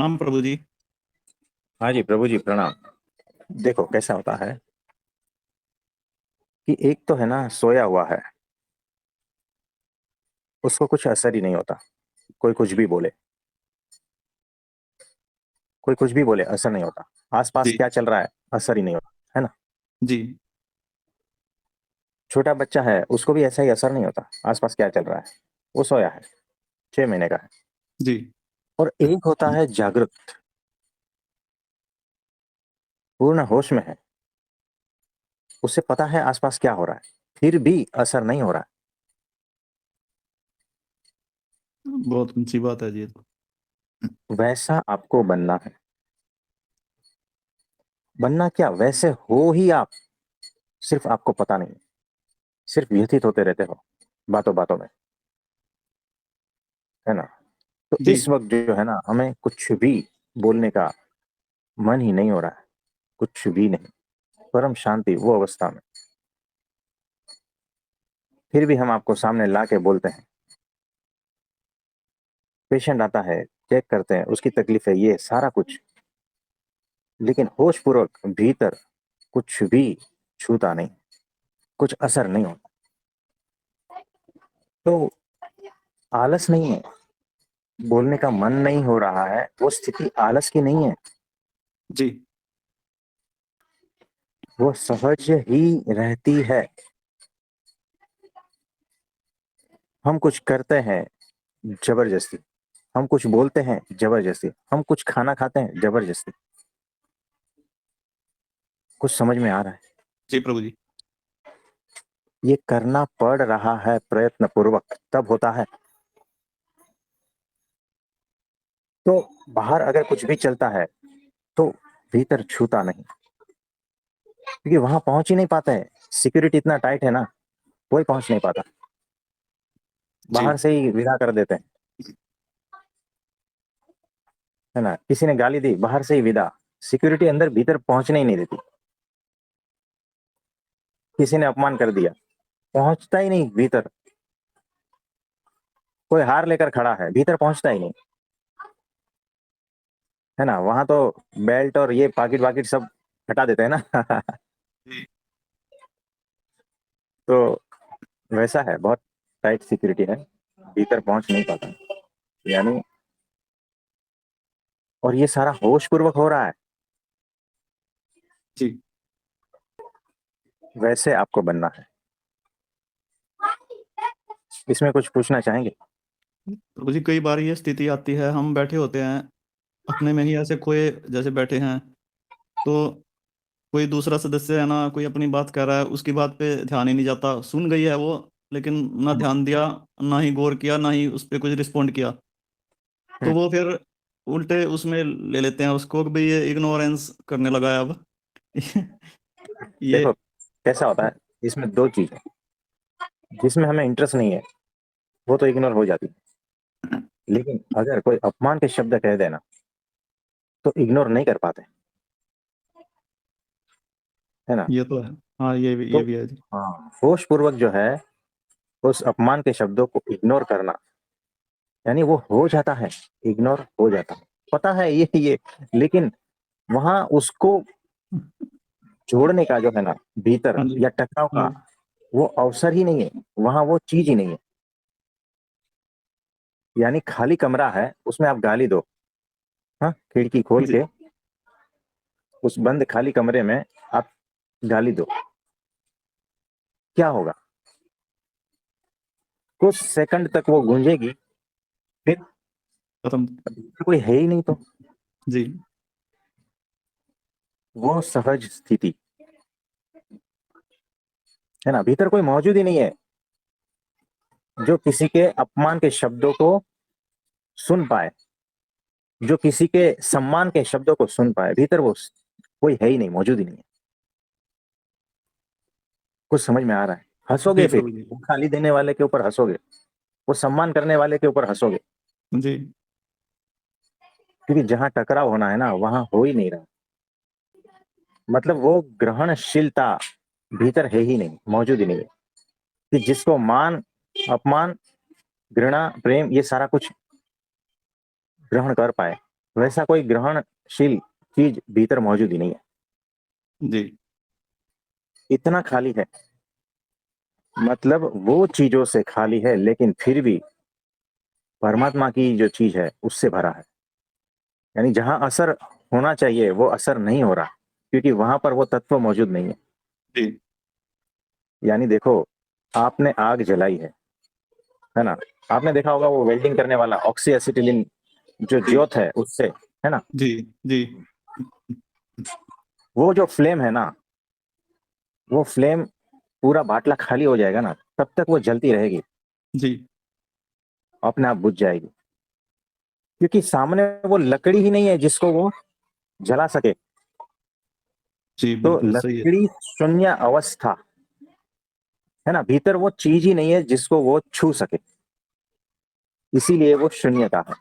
प्रणाम प्रभु जी। हाँ जी प्रभु जी प्रणाम। देखो कैसा होता है कि एक तो है ना सोया हुआ है, उसको कुछ असर ही नहीं होता। कोई कुछ भी बोले, कोई कुछ भी बोले असर नहीं होता। आसपास जी। क्या चल रहा है असर ही नहीं होता, है ना। जी। छोटा बच्चा है, उसको भी ऐसा ही असर नहीं होता आसपास क्या चल रहा है। वो सोया है, 6 महीने का है। जी। और एक होता है जागृत, पूर्ण होश में है, उसे पता है आसपास क्या हो रहा है, फिर भी असर नहीं हो रहा बहुत ऊंची बात है जी ये तो। है। वैसा आपको बनना है। बनना क्या, वैसे हो ही आप, सिर्फ आपको पता नहीं। सिर्फ व्यथित होते रहते हो बातों बातों में, है ना। तो जी। इस वक्त जो है ना, हमें कुछ भी बोलने का मन ही नहीं हो रहा है, कुछ भी नहीं। परम शांति वो अवस्था में, फिर भी हम आपको सामने ला के बोलते हैं। पेशेंट आता है, चेक करते हैं, उसकी तकलीफ है ये सारा कुछ, लेकिन होश पूर्वक भीतर कुछ भी छूता नहीं, कुछ असर नहीं होता। तो आलस नहीं है, बोलने का मन नहीं हो रहा है, वो स्थिति आलस की नहीं है, जी। वो सहज ही रहती है। हम कुछ करते हैं जबरदस्ती, हम कुछ बोलते हैं जबरदस्ती, हम कुछ खाना खाते हैं जबरदस्ती। कुछ समझ में आ रहा है। जी प्रभु जी। ये करना पड़ रहा है प्रयत्न पूर्वक, तब होता है। तो बाहर अगर कुछ भी चलता है तो भीतर छूता नहीं, क्योंकि वहां पहुंच ही नहीं पाता है। सिक्योरिटी इतना टाइट है ना, कोई पहुंच नहीं पाता। जी। बाहर से ही विदा कर देते हैं, है ना। किसी ने गाली दी, बाहर से ही विदा। सिक्योरिटी अंदर भीतर पहुंचने ही नहीं देती। किसी ने अपमान कर दिया, पहुंचता ही नहीं भीतर। कोई हार लेकर खड़ा है, भीतर पहुंचता ही नहीं, है ना। वहां तो बेल्ट और ये पाकिट वाकिट सब हटा देते हैं ना। जी। तो वैसा है, बहुत टाइट सिक्योरिटी है, भीतर पहुंच नहीं पाता, यानी। और ये सारा होश पूर्वक हो रहा है। जी। वैसे आपको बनना है। इसमें कुछ पूछना चाहेंगे? प्रभु जी, कई बार ये स्थिति आती है, हम बैठे होते हैं अपने में ही ऐसे खोए जैसे बैठे हैं, तो कोई दूसरा सदस्य है ना, कोई अपनी बात कर रहा है, उसकी बात पे ध्यान ही नहीं जाता। सुन गई है वो, लेकिन ना हम्म, ध्यान दिया, ना ही गौर किया, ना ही उस पर कुछ रिस्पॉन्ड किया। तो हम्म। वो फिर उल्टे उसमें ले लेते हैं उसको कि भाई ये इग्नोरेंस करने लगा है अब। ये। देखो कैसा होता है, इसमें दो चीज है। जिसमें हमें इंटरेस्ट नहीं है वो तो इग्नोर हो जाती है, लेकिन अगर कोई अपमान के शब्द कह देना तो इग्नोर नहीं कर पाते, है ना। ये तो है। हाँ, तो ये भी है जी। हाँ, होश पूर्वक जो है उस अपमान के शब्दों को इग्नोर करना, यानी वो हो जाता है, इग्नोर हो जाता है। पता है ये, लेकिन वहां उसको जोड़ने का जो है ना, भीतर हाँ जी। या टकराव हाँ का जी। वो अवसर ही नहीं है। वहां वो चीज ही नहीं है। यानी खाली कमरा है, उसमें आप गाली दो, हाँ, खिड़की खोल जी। के उस बंद खाली कमरे में आप गाली दो, क्या होगा? कुछ सेकंड तक वो गूंजेगी, फिर खत्म। कोई है ही नहीं। तो जी। वो सहज स्थिति, है ना, भीतर कोई मौजूद ही नहीं है जो किसी के अपमान के शब्दों को सुन पाए, जो किसी के सम्मान के शब्दों को सुन पाए। भीतर वो कोई है ही नहीं, मौजूद ही नहीं है। कुछ समझ में आ रहा है? जी हंसोगे, फिर प्रभु जी। वो गाली देने वाले के ऊपर हंसोगे, वो सम्मान करने वाले के ऊपर हंसोगे, जी। क्योंकि जहां टकराव होना है ना, वहां हो ही नहीं रहा। मतलब वो ग्रहणशीलता भीतर है ही नहीं, मौजूद ही नहीं है, कि जिसको मान, अपमान, घृणा, प्रेम, ये सारा कुछ ग्रहण कर पाए। वैसा कोई ग्रहणशील चीज भीतर मौजूद ही नहीं है, जी इतना खाली है। मतलब वो चीजों से खाली है, लेकिन फिर भी परमात्मा की जो चीज है उससे भरा है। यानी जहां असर होना चाहिए वो असर नहीं हो रहा, क्योंकि वहां पर वो तत्व मौजूद नहीं है। जी यानी देखो, आपने आग जलाई है ना, आपने देखा होगा वो वेल्डिंग करने वाला ऑक्सी एसिटिलीन जो जी ज्योत है उससे, है ना, जी जी वो जो फ्लेम है ना, वो फ्लेम पूरा बाटला खाली हो जाएगा ना, तब तक वो जलती रहेगी, जी अपने आप बुझ जाएगी, क्योंकि सामने वो लकड़ी ही नहीं है जिसको वो जला सके। जी तो बिल्कुल सही है। लकड़ी शून्य अवस्था, है ना, भीतर वो चीज ही नहीं है जिसको वो छू सके, इसीलिए वो शून्यता है।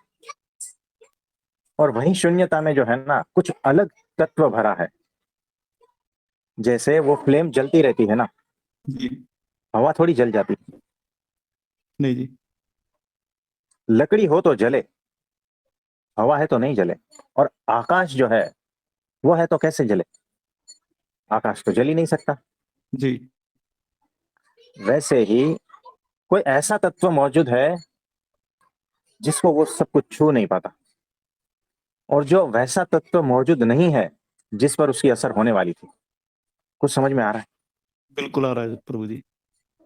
और वही शून्यता में जो है ना कुछ अलग तत्व भरा है। जैसे वो फ्लेम जलती रहती है ना, जी हवा थोड़ी जल जाती, नहीं जी। लकड़ी हो तो जले, हवा है तो नहीं जले। और आकाश जो है वो है तो कैसे जले, आकाश तो जल ही नहीं सकता। जी वैसे ही कोई ऐसा तत्व मौजूद है जिसको वो सब कुछ छू नहीं पाता, और जो वैसा तत्व मौजूद नहीं है जिस पर उसकी असर होने वाली थी। कुछ समझ में आ रहा है? बिल्कुल आ रहा है प्रभु जी।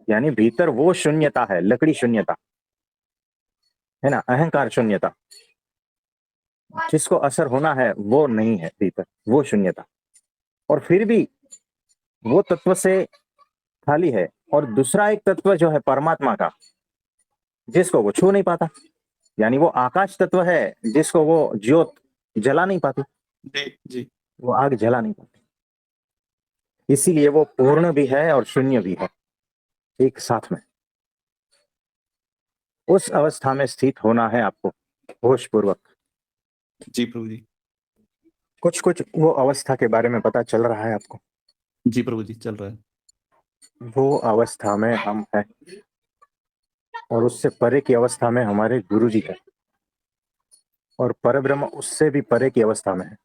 यानी भीतर वो शून्यता है, लकड़ी शून्यता, है ना, अहंकार शून्यता, जिसको असर होना है वो नहीं है भीतर, वो शून्यता। और फिर भी वो तत्व से खाली है। और दूसरा एक तत्व जो है परमात्मा का, जिसको वो छू नहीं पाता। यानी वो आकाश तत्व है जिसको वो ज्योत जला नहीं पाती, जी जी वो आग जला नहीं पाती। इसीलिए वो पूर्ण भी है और शून्य भी है एक साथ में। उस अवस्था में स्थित होना है आपको होश पूर्वक। जी प्रभु जी। कुछ कुछ वो अवस्था के बारे में पता चल रहा है आपको? जी प्रभु जी चल रहा है। वो अवस्था में हम हैं, और उससे परे की अवस्था में हमारे गुरु जी है, और परब्रह्म उससे भी परे की अवस्था में है।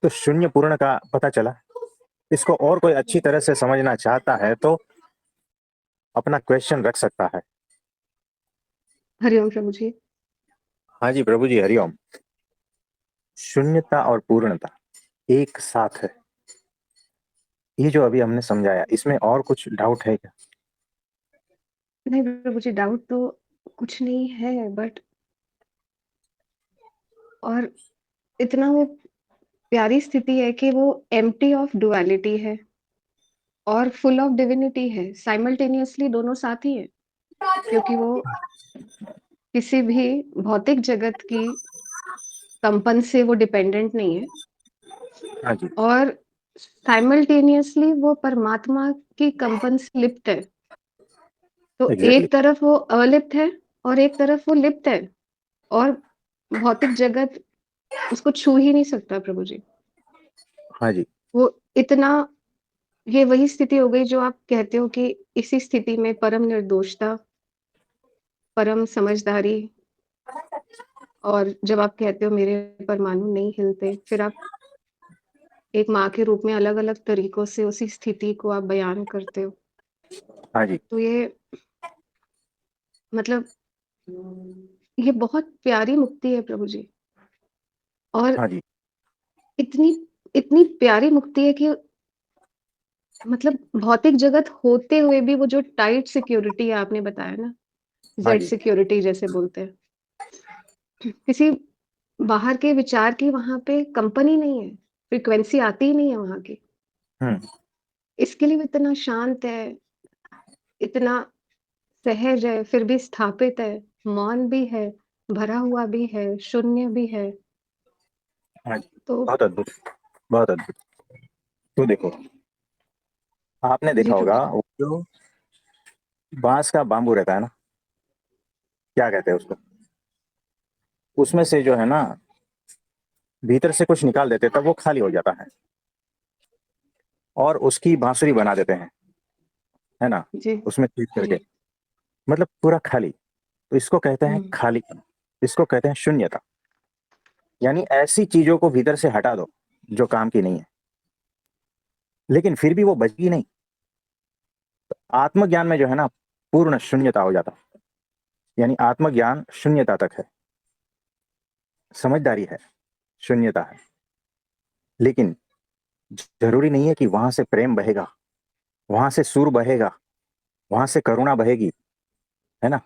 तो शून्य पूर्ण का पता चला। इसको और कोई अच्छी तरह से समझना चाहता है तो अपना क्वेश्चन रख सकता है। हरिओम प्रभु जी। हाँ जी प्रभु जी, हरिओम। शून्यता और पूर्णता एक साथ है, ये जो अभी हमने समझाया, इसमें और कुछ डाउट है क्या? नहीं प्रभु जी, डाउट तो कुछ नहीं है, बट और इतना वो प्यारी स्थिति है कि वो एम्प्टी ऑफ डुअलिटी है और फुल ऑफ डिविनिटी है, साइमल्टेनियसली दोनों साथ ही है। क्योंकि वो किसी भी भौतिक जगत की कंपन से वो डिपेंडेंट नहीं है, हाँ जी, और साइमल्टेनियसली वो परमात्मा की कंपन से लिप्त है। तो एग्जैक्टली। एक तरफ वो अलिप्त है और एक तरफ वो लिप्त है, और भौतिक जगत उसको छू ही नहीं सकता प्रभु जी। हाँ जी, वो इतना, ये वही स्थिति हो गई जो आप कहते हो कि इसी स्थिति में परम निर्दोषता, परम समझदारी, और जब आप कहते हो मेरे परमाणु नहीं हिलते, फिर आप एक माँ के रूप में अलग-अलग तरीकों से उसी स्थिति को आप बयान करते हो। हाँ जी, तो ये मतलब ये बहुत प्यारी मुक्ति है प्रभु जी। और हाँ जी, इतनी इतनी प्यारी मुक्ति है कि मतलब भौतिक जगत होते हुए भी वो जो टाइट सिक्योरिटी आपने बताया ना, हाँ जेड जी। सिक्योरिटी जैसे बोलते हैं, किसी बाहर के विचार की वहां पे कंपनी नहीं है, फ्रीक्वेंसी आती ही नहीं है वहां की। हम्म। इसके लिए वो इतना शांत है, इतना सहज है, फिर भी स्थापित है, मौन भी है, भरा हुआ भी है, शून्य भी है। हाँ जी, तो बहुत अद्भुत, बहुत अद्भुत। तो देखो, आपने जी देखा प्रभु होगा जी। वो जो बांस का बाम्बू रहता है ना, क्या कहते हैं उसको, उसमें से जो है ना भीतर से कुछ निकाल देते तब वो खाली हो जाता है, और उसकी बांसुरी बना देते हैं, है ना, जी उसमें छेद जी। करके, मतलब पूरा खाली। तो इसको कहते हैं हम्म। खालीपन, इसको कहते हैं शून्यता। यानी ऐसी चीजों को भीतर से हटा दो जो काम की नहीं है, लेकिन फिर भी वो बचगी नहीं। आत्मज्ञान में जो है ना, पूर्ण शून्यता हो जाता, यानी आत्मज्ञान शून्यता तक है, समझदारी है, शून्यता है। लेकिन जरूरी नहीं है कि वहां से प्रेम बहेगा, वहां से सूर बहेगा, वहां से करुणा बहेगी, है ना,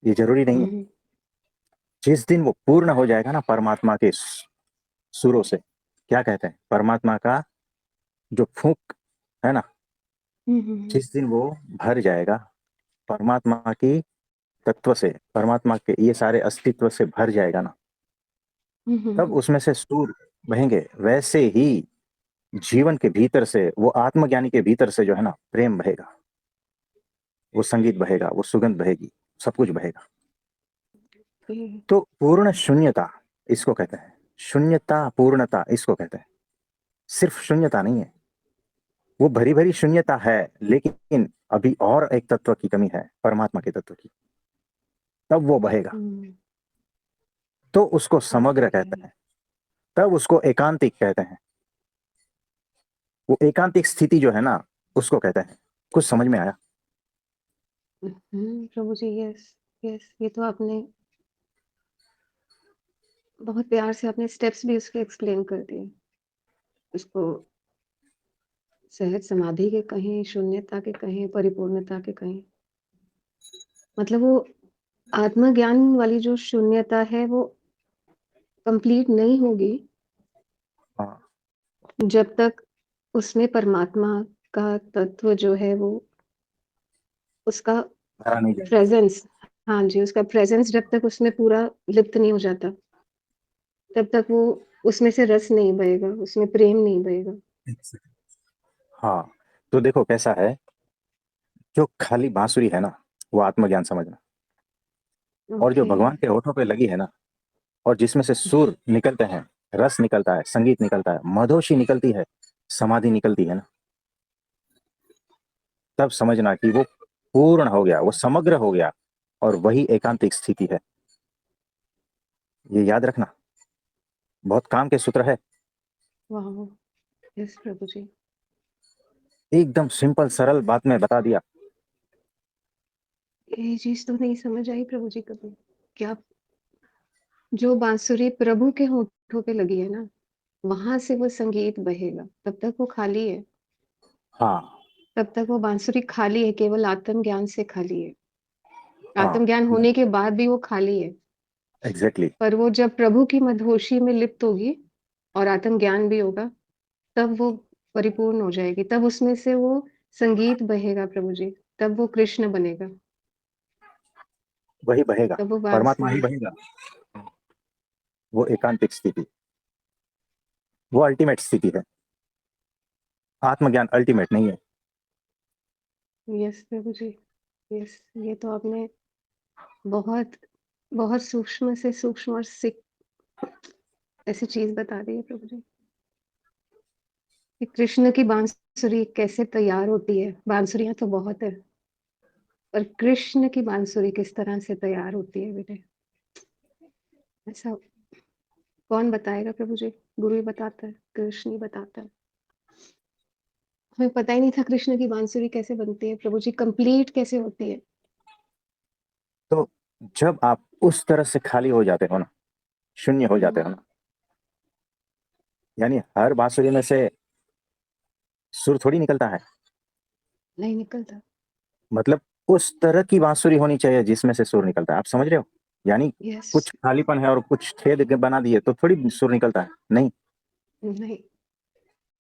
ये जरूरी नहीं है। हम्म जिस दिन वो पूर्ण हो जाएगा ना परमात्मा के सुरों से, क्या कहते हैं, परमात्मा का जो फूंक है ना, हम्म जिस दिन वो भर जाएगा परमात्मा की तत्व से, परमात्मा के ये सारे अस्तित्व से भर जाएगा ना, तब हम्म उसमें से सूर बहेंगे। वैसे ही जीवन के भीतर से, वो आत्मज्ञानी के भीतर से जो है ना, प्रेम बहेगा, वो संगीत बहेगा, वो सुगंध बहेगी, सब कुछ बहेगा। हम्म तो पूर्ण शून्यता इसको कहते हैं, शून्यता पूर्णता इसको कहते हैं। सिर्फ शून्यता नहीं है, वो भरी भरी शून्यता है, लेकिन अभी और एक तत्व की कमी है, परमात्मा के तत्व की, तब वो बहेगा। हम्म, तो उसको समग्र कहते ओके। हैं, तब उसको एकांतिक कहते हैं। वो एकांतिक स्थिति जो है ना, उसको कहते हैं। कुछ समझ में आया? प्रभु जी, यस यस, ये तो आपने बहुत प्यार से आपने स्टेप्स भी उसके एक्सप्लेन कर दिए। उसको सहज समाधि के कहें, शून्यता के कहें, परिपूर्णता के कहें। मतलब वो आत्मज्ञान वाली जो शून्यता है वो कंप्लीट नहीं होगी हाँ, जब तक उसमें परमात्मा का तत्व जो है वो उसका भरा नहीं जाएगा। प्रेजेंस, हाँ जी, उसका प्रेजेंस जब तक उसमें पूरा लिप्त नहीं हो जाता, तब तक वो उसमें से रस नहीं बहेगा, उसमें प्रेम नहीं बहेगा। हाँ, तो देखो कैसा है, जो खाली बांसुरी है ना, वो आत्मज्ञान समझना। और जो ओके। भगवान के होठों पे लगी है ना, और जिसमें से सुर निकलते हैं, रस निकलता है, संगीत निकलता है, मधोशी निकलती है, समाधि निकलती है ना, तब समझना कि वो पूर्ण हो गया, वो समग्र हो गया, और वही एकांतिक स्थिति है। ये याद रखना, बहुत काम के सूत्र है। वाह, यस प्रभु जी। एकदम सिंपल सरल बात में बता दिया। ये चीज तो नहीं समझ आई प्रभु जी कभी। क्या जो बांसुरी प्रभु के होठों पे लगी है ना, वहां से वो संगीत बहेगा, तब तक वो खाली है। हाँ, तब तक वो बांसुरी खाली है, केवल आत्म ज्ञान से खाली है। हाँ, आत्म ज्ञान होने के बाद भी वो खाली है। एग्जैक्टली। पर वो जब प्रभु की मधोशी में लिप्त होगी और आत्म ज्ञान भी होगा, तब वो परिपूर्ण हो जाएगी। तब उसमें से वो संगीत बहेगा प्रभु जी। तब वो कृष्ण बनेगा। वही बहेगा, तब वो परमात्मा ही बांसुरी। बहेगा। वो एकांतिक स्थिति, वो अल्टीमेट स्थिति है। आत्मज्ञान अल्टीमेट नहीं है। यस प्रभु जी, यस। ये तो आपने बहुत बहुत सूक्ष्म से सूक्ष्म और सिक ऐसी चीज बता दी है प्रभु जी कि कृष्ण की बांसुरी कैसे तैयार होती है। बांसुरियां तो बहुत है, पर कृष्ण की बांसुरी किस तरह से तैयार होती है बेटे, ऐसा कौन बताएगा प्रभु जी। गुरु ही बताता है, कृष्ण ही बताता है। हमें पता ही नहीं था कृष्ण की बांसुरी कैसे बनती है प्रभु जी, कंप्लीट कैसे होती है। तो जब आप उस तरह से खाली हो जाते हो ना, शून्य हो जाते हो हम्म, ना, यानी हर बांसुरी में से सुर थोड़ी निकलता है। नहीं निकलता। मतलब उस तरह की बांसुरी होनी चाहिए जिसमें से सुर निकलता है। आप समझ रहे हो? यानी यस। कुछ खालीपन है और कुछ छेद बना दिए तो थोड़ी सुर निकलता है, नहीं। नहीं।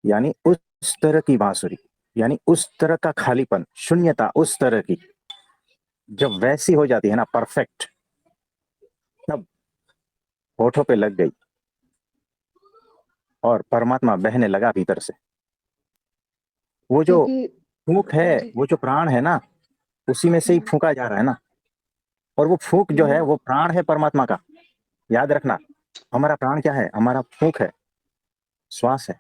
यानी उस तरह की बांसुरी, यानी उस तरह का खालीपन, शून्यता उस तरह की, जब वैसी हो जाती है ना, परफेक्ट, तब होठों पे लग गई और परमात्मा बहने लगा भीतर से। वो जो क्योंकि फूंक है, हाँ जी। वो जो प्राण है ना, उसी में से ही हम्म, फूंका जा रहा है ना। और वो फूंक जो है, हम्म, वो प्राण है परमात्मा का। याद रखना, हमारा प्राण क्या है? हमारा फूंक है, श्वास है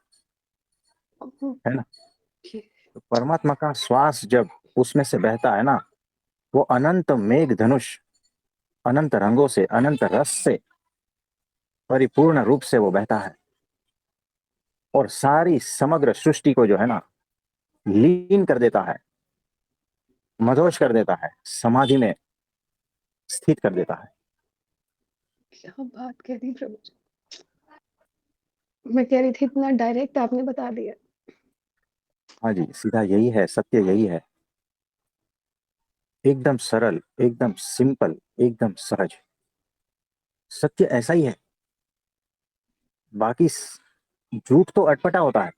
ना। ओके। तो परमात्मा का श्वास जब उसमें से बहता है ना, वो अनंत मेघ धनुष, अनंत रंगों से, अनंत रस से परिपूर्ण रूप से वो बहता है और सारी समग्र सृष्टि को जो है ना लीन कर देता है, मदहोश कर देता है, समाधि में स्थित कर देता है। क्या बात कह दी प्रभु जी। मैं कह रही थी इतना डायरेक्ट आपने बता दिया। हाँ जी, सीधा यही है, सत्य यही है। एकदम सरल, एकदम सिंपल, एकदम सहज। सत्य ऐसा ही है। बाकी झूठ तो अटपटा होता है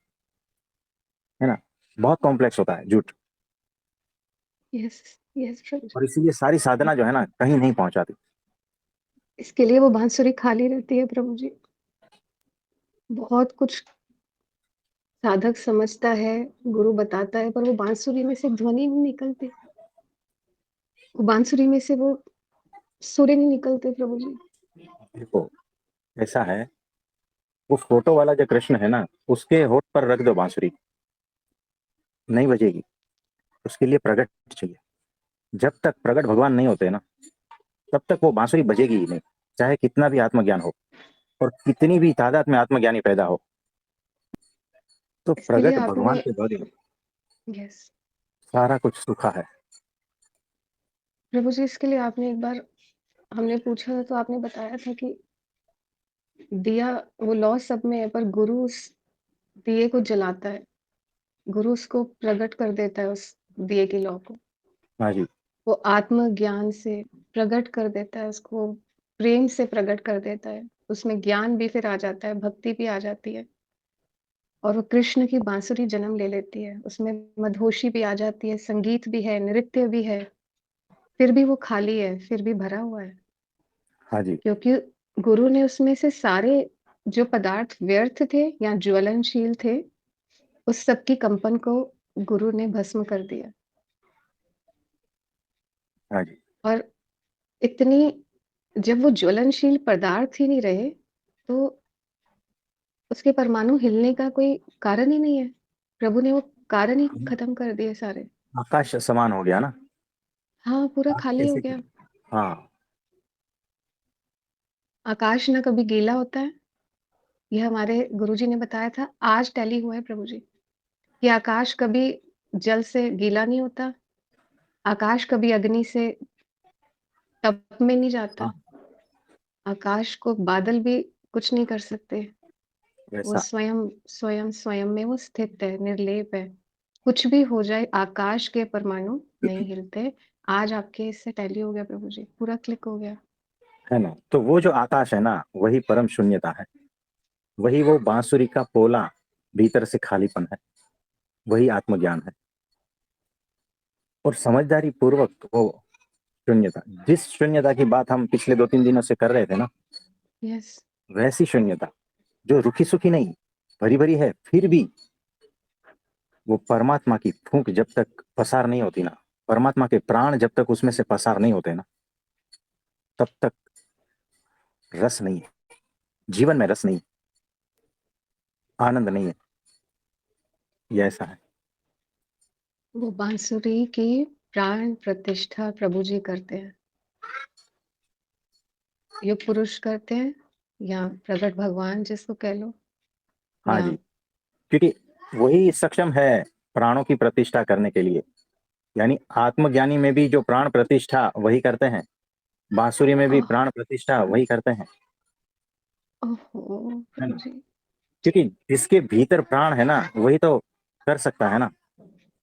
ना, बहुत कॉम्प्लेक्स होता है झूठ, यस, यस प्रभु जी। और इसीलिए सारी साधना जो है ना कहीं नहीं पहुंचाती। इसके लिए वो बांसुरी खाली रहती है प्रभु जी। बहुत कुछ साधक समझता है, गुरु बताता है, पर वो बांसुरी में से ध्वनि नहीं निकलती। वो बांसुरी में से वो सुर नहीं निकलते प्रभु जी। देखो, ऐसा है, वो फोटो वाला जो कृष्ण है ना, उसके होठ पर रख दो बांसुरी, नहीं बजेगी। उसके लिए प्रगट चाहिए। जब तक प्रगट भगवान नहीं होते ना, तब तक वो बांसुरी बजेगी ही नहीं, चाहे कितना भी आत्मज्ञान हो और कितनी भी तादाद में आत्मज्ञानी पैदा हो। तो इसके लिए प्रगट आपने भगवान के बगैर यस सारा कुछ सूखा है। प्रभु जी, इसके लिए आपने एक बार हमने पूछा था तो आपने बताया था कि दिया वो लौ सब में है पर गुरु उस दिए को जलाता है। गुरु उसको प्रकट कर देता है उस दिए की लौ को। हाँ जी, वो आत्मज्ञान से प्रकट कर देता है उसको, प्रेम से प्रकट कर देता है। उसमें ज्ञान भी फिर आ जाता है, भक्ति भी आ जाती है और वो कृष्ण की बांसुरी जन्म ले लेती है। उसमें मदहोशी भी आ जाती है, संगीत भी है, नृत्य भी है, फिर भी वो खाली है, फिर भी भरा हुआ है। हाँ जी, क्योंकि गुरु ने उसमें से सारे जो पदार्थ व्यर्थ थे या ज्वलनशील थे, उस सब की कंपन को गुरु ने भस्म कर दिया। हाँ जी। और इतनी जब वो ज्वलनशील पदार्थ ही नहीं रहे, तो उसके परमाणु हिलने का कोई कारण ही नहीं है। प्रभु ने वो कारण ही खत्म कर दिए सारे। आकाश समान हो गया ना। हाँ, पूरा आप खाली हो कैसे गया। करें? हाँ, आकाश ना कभी गीला होता है, ये हमारे गुरुजी ने बताया था, आज टैली हुआ है प्रभु जी, कि आकाश कभी जल से गीला नहीं होता, आकाश कभी अग्नि से तप में नहीं जाता, हाँ, आकाश को बादल भी कुछ नहीं कर सकते। वो वैसा। स्वयं स्वयं स्वयं में वो स्थित है, निर्लेप है। कुछ भी हो जाए, आकाश के परमाणु नहीं हिलते। आज आपके इससे टैली हो गया प्रभु जी, पूरा क्लिक हो गया। है ना, तो वो जो आकाश है ना, वही परम शून्यता है। वही वो बांसुरी का पोला, भीतर से खालीपन है। वही आत्मज्ञान है। और समझदारी पूर्वक वो शून्यता, जिस शून्यता की बात हम पिछले 2-3 दिनों से कर रहे थे ना, यस, वैसी शून्यता जो रुखी सुखी नहीं, भरी भरी है, फिर भी वो परमात्मा की फूंक जब तक पसार नहीं होती ना, परमात्मा के प्राण जब तक उसमें से पसार नहीं होते ना, तब तक रस नहीं है। जीवन में रस नहीं, आनंद नहीं है। ये ऐसा है। वो बांसुरी की प्राण प्रतिष्ठा प्रभु जी करते हैं। युग पुरुष करते हैं या प्रकट भगवान जिसको कह लो, हाँ या जी, क्योंकि वही सक्षम है प्राणों की प्रतिष्ठा करने के लिए। यानी आत्मज्ञानी में भी जो प्राण प्रतिष्ठा वही करते हैं, बांसुरी में भी ओह प्राण प्रतिष्ठा वही करते हैं। ओहो है प्रभु ना, जी। क्योंकि जिसके भीतर प्राण है ना, वही तो कर सकता है ना।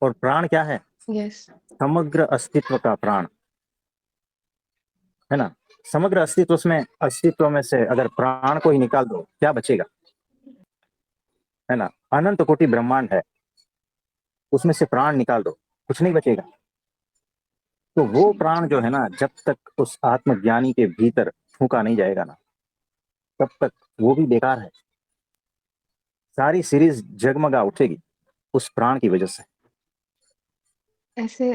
और प्राण क्या है? यस, समग्र अस्तित्व का प्राण, है ना। समग्र अस्तित्व में से अगर प्राण को ही निकाल दो, क्या बचेगा? है ना, अनंत कोटि ब्रह्मांड है, उसमें से प्राण निकाल दो, कुछ नहीं बचेगा। तो वो जी, प्राण जो है ना, जब तक उस आत्मज्ञानी के भीतर फूका नहीं जाएगा ना, तब तक वो भी बेकार है। सारी सीरीज जगमगा उठेगी उस प्राण की वजह से। ऐसे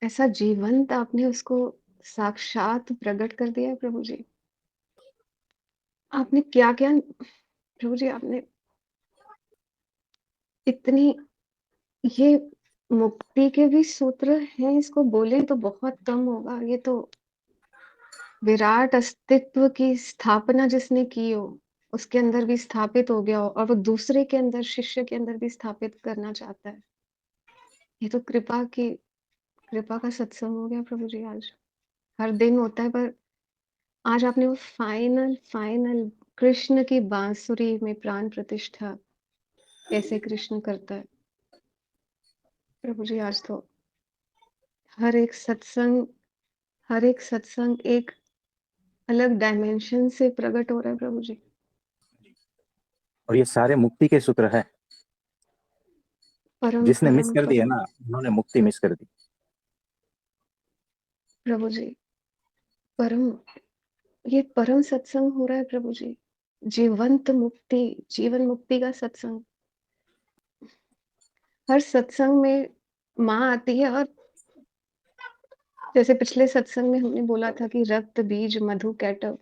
ऐसा जीवंत आपने उसको साक्षात प्रकट कर दिया है प्रभु जी। आपने क्या-क्या प्रभु जी आपने इतनी ये मुक्ति के भी सूत्र हैं, इसको बोले तो बहुत कम होगा। ये तो विराट अस्तित्व की स्थापना जिसने की हो, उसके अंदर भी स्थापित हो गया हो और वो दूसरे के अंदर, शिष्य के अंदर भी स्थापित करना चाहता है। ये तो कृपा का सत्संग हो गया प्रभु जी आज। हर दिन होता है पर आज आपने वो फाइनल कृष्ण की बांसुरी में प्राण प्रतिष्ठा कैसे कृष्ण करता है। प्रभु जी आज तो हर एक सत्संग हर एक सत्संग एक अलग डायमेंशन से प्रकट हो रहा है प्रभु जी। और ये सारे मुक्ति के सूत्र है। परम जिसने मिस परम कर दी है परम ना, उन्होंने मुक्ति मिस कर दी। प्रभु जी, परम ये परम सत्संग हो रहा है प्रभु जी। जीवंत मुक्ति, जीवन मुक्ति का सत्संग। हर सत्संग में माँ आती है और जैसे पिछले सत्संग में हमने बोला था कि रक्त, बीज, मधु, कैटव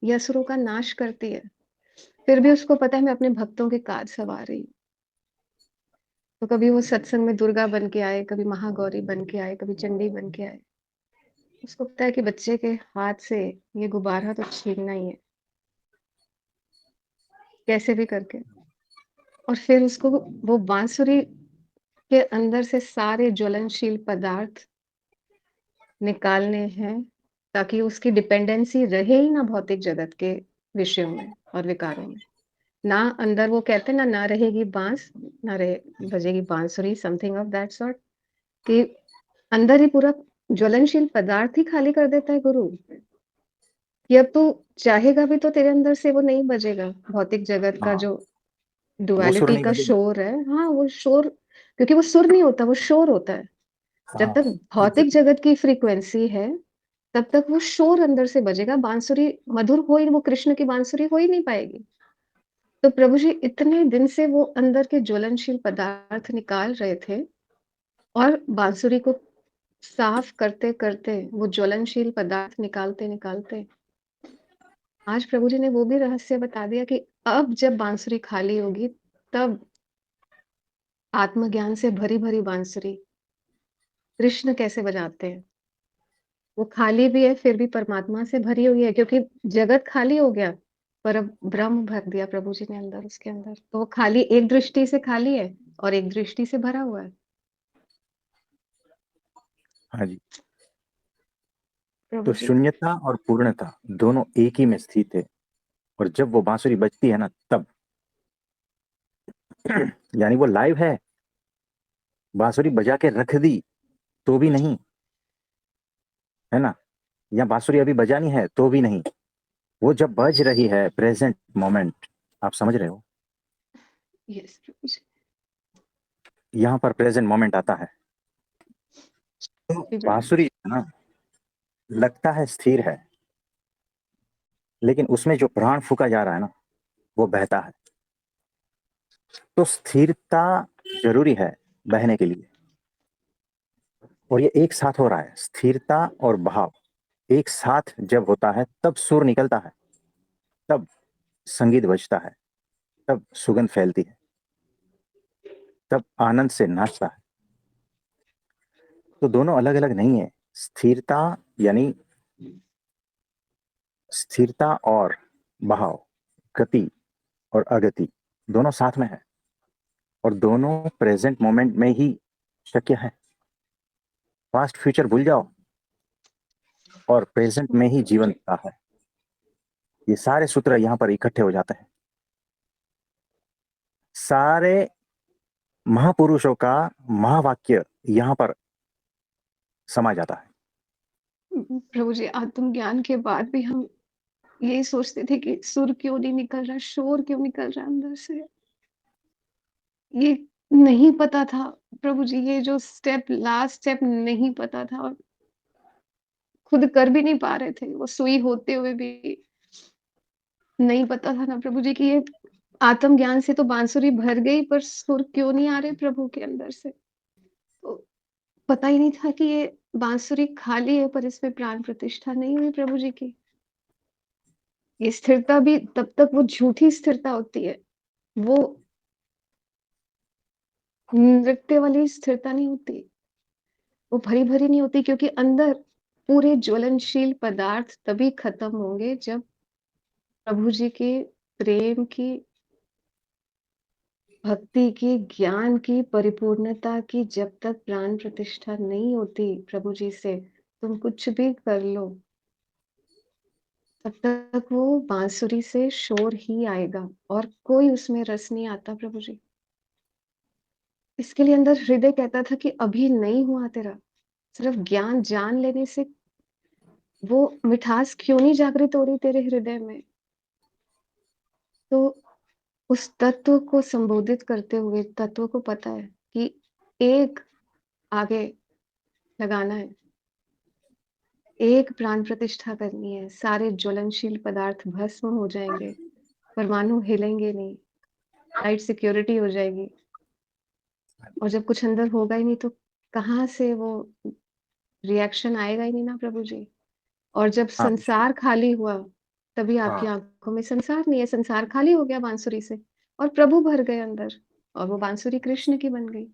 ये असुरों का नाश करती है। फिर भी उसको पता है मैं अपने भक्तों के काज सवार रही हूँ। तो कभी वो सत्संग में दुर्गा बन के आए, कभी महागौरी बन के आए, कभी चंडी बन के आए। उसको पता है कि बच्चे के हाथ से ये गुब्बारा तो छीनना ही है, कैसे भी करके। और फिर उसको वो बांसुरी के अंदर से सारे ज्वलनशील पदार्थ निकालने हैं, ताकि उसकी डिपेंडेंसी रहे ही ना भौतिक जगत के विषयों में और विकारों में। ना अंदर वो कहते हैं ना रहेगी बांस, ना रहे बजेगी बांसुरी, समथिंग ऑफ दैट सॉर्ट, कि अंदर ही पूरा ज्वलनशील पदार्थ ही खाली कर देता है गुरु। कि अब तू चाहेगा भी तो तेरे अंदर से वो नहीं बजेगा, भौतिक जगत का हाँ, जो वो सुर डुअलिटी नहीं का बजेगा। शोर है। हाँ, वो शोर, क्योंकि वो सुर नहीं होता, वो शोर होता है। जब हाँ, तक भौतिक एग्जैक्टली। जगत की फ्रीक्वेंसी है, तब तक वो शोर अंदर से बजेगा, बांसुरी मधुर हो ही, वो कृष्ण की बांसुरी हो ही नहीं पाएगी। तो प्रभु जी इतने दिन से वो अंदर के ज्वलनशील पदार्थ निकाल रहे थे और बांसुरी को साफ करते-करते वो ज्वलनशील पदार्थ निकालते-निकालते आज प्रभु जी ने वो भी रहस्य बता दिया कि अब जब बांसुरी खाली होगी, तब आत्मज्ञान से भरी-भरी बांसुरी कृष्ण कैसे बजाते हैं। वो खाली भी है, फिर भी परमात्मा से भरी हुई है, क्योंकि जगत खाली हो गया, पर अब ब्रह्म भर दिया प्रभु जी ने अंदर, उसके अंदर। तो वो खाली एक दृष्टि से खाली है और एक दृष्टि से भरा हुआ है। हाँ जी। तो प्रभु जी शून्यता और पूर्णता दोनों एक ही में स्थित है। और जब वो बांसुरी बजती है ना, तब यानी वो लाइव है, बांसुरी बजा के रख दी तो भी नहीं, है ना, या बांसुरी अभी बजानी है तो भी नहीं। वो जब बज रही है, प्रेजेंट मोमेंट, आप समझ रहे हो, यस प्रभु जी। यहाँ पर प्रेजेंट मोमेंट आता है। तो जी प्रभु। बांसुरी है ना, लगता है स्थिर है, लेकिन उसमें जो प्राण फूका जा रहा है ना, वो बहता है। तो स्थिरता जरूरी है बहने के लिए। और ये एक साथ हो रहा है, स्थिरता और भाव एक साथ जब होता है, तब सुर निकलता है, तब संगीत बजता है, तब सुगंध फैलती है, तब आनंद से नाचता है। तो दोनों अलग अलग नहीं है। स्थिरता यानी स्थिरता और भाव, गति और अगति दोनों साथ में है, और दोनों प्रेजेंट मोमेंट में ही शक्य है। पास्ट फ्यूचर भूल जाओ और प्रेजेंट में ही जीवन जी का है। ये सारे सूत्र यहाँ पर इकट्ठे हो जाते हैं। सारे महापुरुषों का महावाक्य यहाँ पर समा जाता है। प्रभु जी, आत्मज्ञान के बाद भी हम यही सोचते थे कि सुर क्यों नहीं निकल रहा, शोर क्यों निकल रहा है अंदर से। ये नहीं पता था प्रभु जी, ये जो लास्ट स्टेप नहीं पता था और खुद कर भी नहीं पा रहे थे। वो सुई होते हुए भी नहीं पता था ना प्रभु जी कि ये आत्मज्ञान से तो बांसुरी भर गई, पर सुर क्यों नहीं आ रहे प्रभु के अंदर से। तो पता ही नहीं था कि ये बांसुरी खाली है, पर इसमें प्राण प्रतिष्ठा नहीं हुई प्रभु जी की। ये स्थिरता भी तब तक वो झूठी स्थिरता होती है, वो नृत्य वाली स्थिरता नहीं होती, वो भरी भरी नहीं होती, क्योंकि अंदर पूरे ज्वलनशील पदार्थ तभी खत्म होंगे जब प्रभु जी के प्रेम की, भक्ति की, ज्ञान की, परिपूर्णता की जब तक प्राण प्रतिष्ठा नहीं होती प्रभु जी से, तुम कुछ भी कर लो, तब तक वो बांसुरी से शोर ही आएगा और कोई उसमें रस नहीं आता प्रभु जी। इसके लिए अंदर हृदय कहता था कि अभी नहीं हुआ तेरा, सिर्फ ज्ञान जान लेने से वो मिठास क्यों नहीं जागृत हो रही तेरे हृदय में? तो उस तत्व को संबोधित करते हुए तत्व को पता है कि एक आगे लगाना है, एक प्राण प्रतिष्ठा करनी है, सारे ज्वलनशील पदार्थ भस्म हो जाएँगे, परमाणु हिलेंगे नहीं, लाइट सिक्योरिटी हो जाएगी और जब कुछ अंदर होगा ही नहीं तो कहाँ से वो रिएक्शन आएगा ही नहीं ना प्रभु जी। और जब हाँ, संसार खाली हुआ, तभी आपकी हाँ। आँखों में संसार नहीं है, संसार खाली हो गया बांसुरी से और प्रभु भर गए अंदर और वो बांसुरी कृष्ण की बन गई।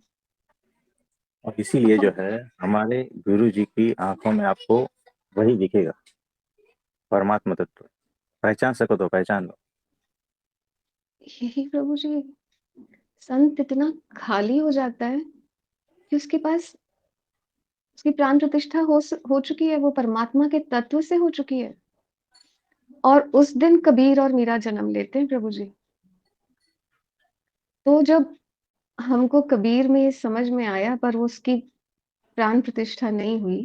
और इसीलिए जो अब है हमारे गुरु जी की आंखों में आपको वही दिखेगा, परमात्मा तत्व। पहचान सको तो पहचान लो। यही प्रभु जी, संत इतना खाली हो जाता है कि उसके पास उसकी प्राण प्रतिष्ठा हो चुकी है, वो परमात्मा के तत्व से हो चुकी है। और उस दिन कबीर और मीरा जन्म लेते हैं प्रभु जी। तो जब हमको कबीर में ये समझ में आया पर वो उसकी प्राण प्रतिष्ठा नहीं हुई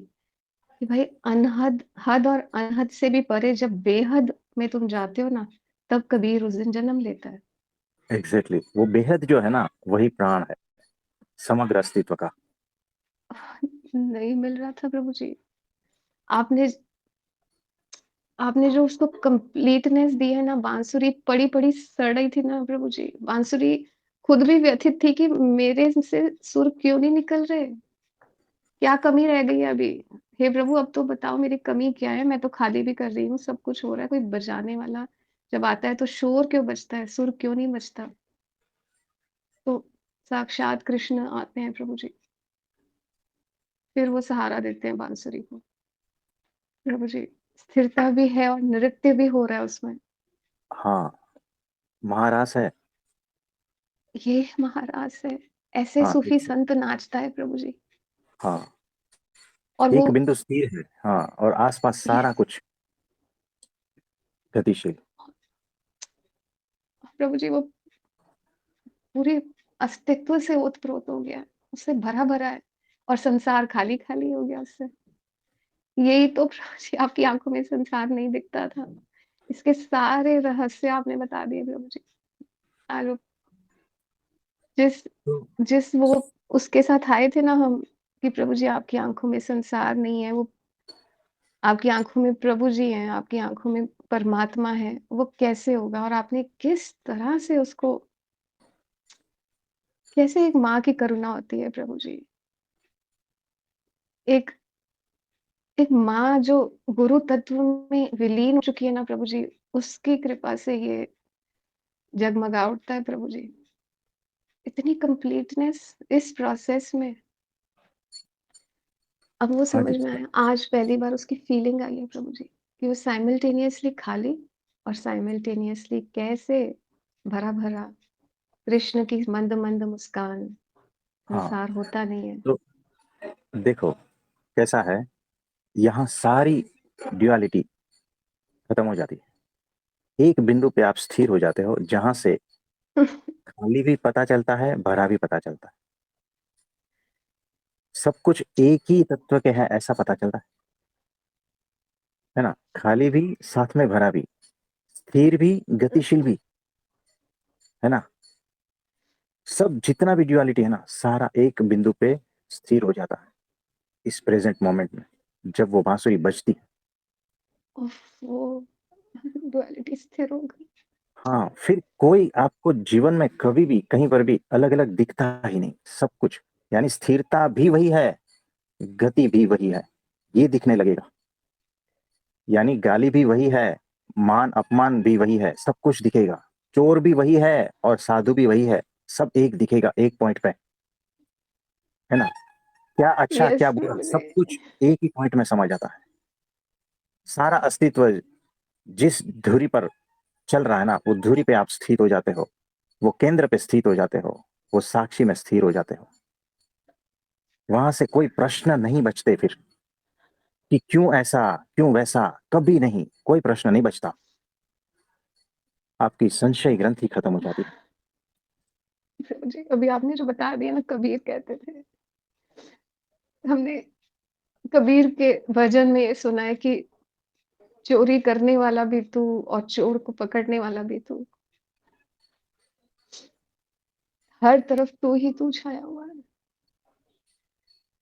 कि भाई अनहद हद और अनहद से भी परे जब बेहद में तुम जाते हो ना, तब कबीर उस दिन जन्म लेता है। एग्जैक्टली वो बेहद जो है ना वही प्राण है समग्र अस्तित्व का। नहीं मिल रहा था प्रभु जी। आपने आपने जो उसको कंप्लीटनेस दी है ना, बांसुरी पड़ी-पड़ी सड़ रही थी ना प्रभु जी। बांसुरी खुद भी व्यथित थी कि मेरे से सुर क्यों नहीं निकल रहे? क्या कमी रह गई है अभी? हे प्रभु अब तो बताओ मेरी कमी क्या है? मैं तो खाली भी कर रही हूँ, सब कुछ हो रहा है, कोई बजाने वाला जब आता है तो शोर क्यों बजता है? सुर क्यों नहीं बजता? तो साक्षात कृष्ण आते हैं प्रभु जी। फिर वो सहारा देते हैं बांसुरी को। प्रभु जी, स्थिरता भी है और नृत्य भी हो रहा है उसमें। हाँ, महारास है। ये महाराज है। ऐसे हाँ, सूफी संत नाचता है प्रभु जी। हाँ, और वो एक बिंदु स्थिर है। हाँ, और आसपास ये सारा कुछ गतिशील। प्रभु जी वो पूरे अस्तित्व से ओतप्रोत हो गया है, उससे भरा-भरा है और संसार खाली-खाली हो गया उससे। यही तो प्रभु जी आपकी आँखों में संसार नहीं दिखता था। इसके सारे रहस्य आपने बता दिए प्रभु जी। आलो जिस तो जिस वो उसके साथ आए थे ना हम कि प्रभु जी आपकी आँखों में संसार नहीं है, वो आपकी आँखों में प्रभु जी हैं, आपकी आँखों में परमात्मा है, वो कैसे होगा? और आपने किस तरह से उसको कैसे एक माँ की करुणा होती है प्रभु जी। एक एक माँ जो गुरु तत्व में विलीन हो चुकी है ना प्रभु जी, उसकी कृपा से ये जगमगा उठता है प्रभु जी। इतनी कंप्लीटनेस इस प्रोसेस में, अब वो हाँ समझ जी। में आया। आज पहली बार उसकी फीलिंग आई है प्रभु जी, कि वो साइमल्टेनियसली खाली और साइमल्टेनियसली कैसे भरा-भरा कृष्ण की मंद-मंद मुस्कान, हाँ, संसार होता नहीं है। तो देखो कैसा है, यहाँ सारी ड्युअलिटी खत्म हो जाती है। एक बिंदु पे आप स्थिर हो जाते हो जहां से खाली भी पता चलता है, भरा भी पता चलता है। सब कुछ एक ही तत्व के हैं ऐसा पता चलता है ना। खाली भी साथ में भरा भी, स्थिर भी गतिशील भी, है ना। सब जितना भी ड्युअलिटी है ना सारा एक बिंदु पे स्थिर हो जाता है इस प्रेजेंट मोमेंट में जब वो बांसुरी बजती है। ओफ़ो! डुअलिटी स्थिर हो गई। हाँ, फिर कोई आपको जीवन में कभी भी कहीं पर भी अलग अलग दिखता ही नहीं। सब कुछ यानी स्थिरता भी वही है, गति भी वही है, ये दिखने लगेगा। यानी गाली भी वही है, मान अपमान भी वही है, सब कुछ दिखेगा। चोर भी वही है और साधु भी वही है, सब एक दिखेगा एक पॉइंट पे, है ना। क्या अच्छा यस क्या बुरा प्रभु जी। सब कुछ एक ही पॉइंट में समा जाता है। सारा अस्तित्व जिस धुरी पर चल रहा है ना, वो धुरी पे आप स्थित हो जाते हो, वो केंद्र पे स्थित हो जाते हो, वो साक्षी में स्थिर हो जाते हो। वहां से कोई प्रश्न नहीं बचते फिर कि क्यों ऐसा, क्यों वैसा, कभी नहीं, कोई प्रश्न नहीं बचता। आपकी संशय ग्रंथि खत्म हो जाती है। जी, अभी आपने जो बता दिया ना, कबीर कहते थे, हमने कबीर के भजन में ये सुना है कि चोरी करने वाला भी तू और चोर को पकड़ने वाला भी तू। हर तरफ तू ही तू छाया हुआ है।